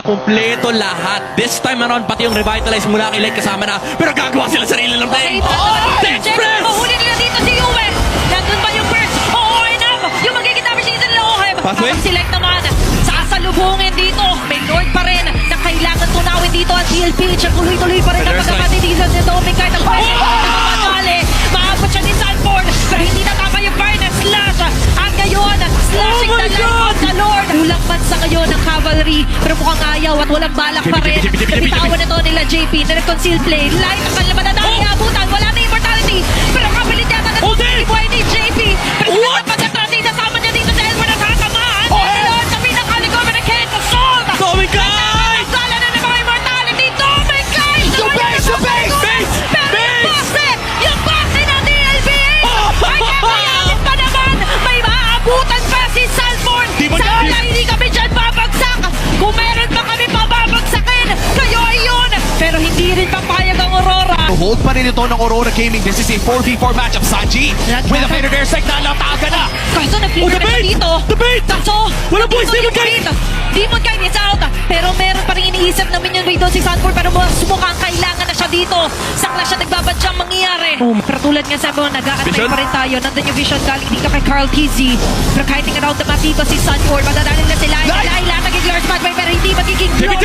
Kompleto lahat. This time around, pati yung revitalize mula kay Light kasama na. Pero gagawa sila sarili ng play. Express! Mahuli nila dito si Uwe. Nandun ba yung first? Oo, enough. Yung magiging number season na Oheb. Pathway? Habang si Light naman, sasalubungin dito. May Lord pa rin na kailangan tunawin dito ang DLPH. Ang tuloy-tuloy pa rin ang There's pagkakatitisan nito. May kahit ang pwede. Maabot siya ni Sanford. Pero hindi na tama yung finance slash. At ngayon, slashing the life of the Lord. Kulang man sa ngayon ng cavalry. Pero mukhang ayaw at walang balak pa rin. Nabitawan na to nila JP. Na-conceal play. Light ang kanilang mananali. Abutan. Wala na immortality. Pero kapilit yata na ito. Buhay ni JP. Pero sa pagkatrati, nasama niya dito sa Elmer na tatamaan. Lord, sa pinakaligor na Kate Assault. Tomikay! Sala na ng mga immortality. Tomikay! The base! The base! Base! Base! Yung base na DLPH! Ay kakayanin pa naman! May maaabutan pa si Salmon! Demon Sana Guy! hindi kami dyan babagsak! Kung meron pa kami pababagsakin, kayo ay yun! Pero hindi rin papayag ang Aurora! Hold pa rin ito ng Aurora Gaming. This is a 4v4 matchup. Sanji with a fader there. Sek na lataga na. Kaso nag-clear na siya dito! Debate! Kaso, Wala boys! Demon Guy! Demon Guy is out! Pero meron pa rin iniisip na minion raid doon si Sanford pero mukhang kailangan na siya dito. Sakla siya nagbabadyang mangyayari. Pero tulad nga sa mga nag-aantay Vision? pa rin tayo. Nandun yung vision galing dito kay Carl TZ. Pero kahit nga around the map dito si Sanford, madadalin na sila. Laila naging large match pero hindi magiging JP!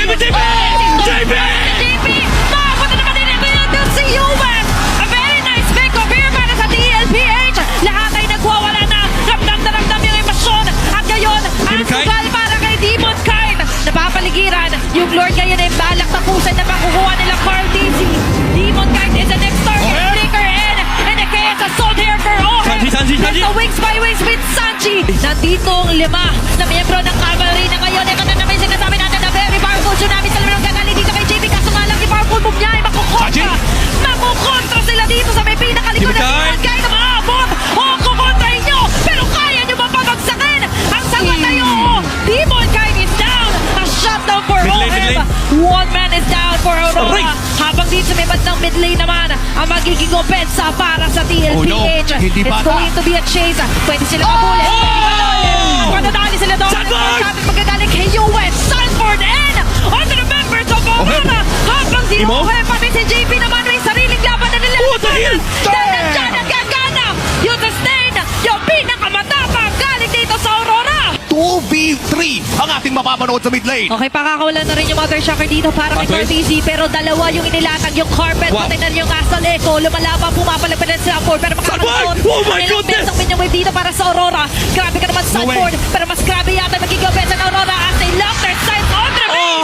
JP! JP! Makapunta naman din ito yung si Yuwen! A very nice pick up here para sa DLPH! Lahat ay nagwawala na! Ramdam na ramdam yung emosyon! At ngayon, ang Demon Kite? sugal para kay Demon Kite! Napapaligiran, yung Lord ngayon ay balak tapusan na makukuha nila Carl TZ. Demon Kite is the next target. Oheb! Flicker in! And a chaos assault here for Oheb! Sanji! There's the wings by wings with Sanji! Nandito ang 5 na miyembro ng cavalry na ngayon. Ito na naman yung sinasabi natin na very powerful tsunami sa laman ng gagali dito kay JP. Kaso nga lang yung powerful move niya ay Sanji! makukontra. Makukontra sila dito sa may pinakalikod na Demon Kite! Demon Kite na maabot. O kukontrahin nyo. Pero kaya nyo mapabagsakin. Ang sagot ay oo. Demon Kite is down. A shutdown for Mid lane, mid Oheb. lane. One man is down for Aurora. Aray! Habang dito sa may bandang mid lane naman ang magiging opensa para sa DLPH. Hindi It's bata. going to be a chase. Pwede sila mabulin. Madadali sila doon. Sanford! Magagaling kay Yuwen. Sanford and on the members of Aurora. Habang si Imo? Oheb pati si JP naman may sariling laban na nila. What the hell? Nandiyan ang gagana. Yung sustain. Yung pinakamatapang galing dito sa Aurora. 2v3 ang ating mapapanood sa mid lane. Okay, pakakawalan na rin yung Mother Shocker dito para kay Pathway? Cortez. Pero dalawa yung inilatag, yung carpet, Wow. pati na rin yung Asal Echo. Lumalaban, pumapalapit na sila Sanford. Pero makakasuot. Oh my goodness! Ang minion wave dito para sa Aurora. Grabe ka naman No way. Sanford. Pero mas grabe yata magiging offense ng Aurora as they lock their side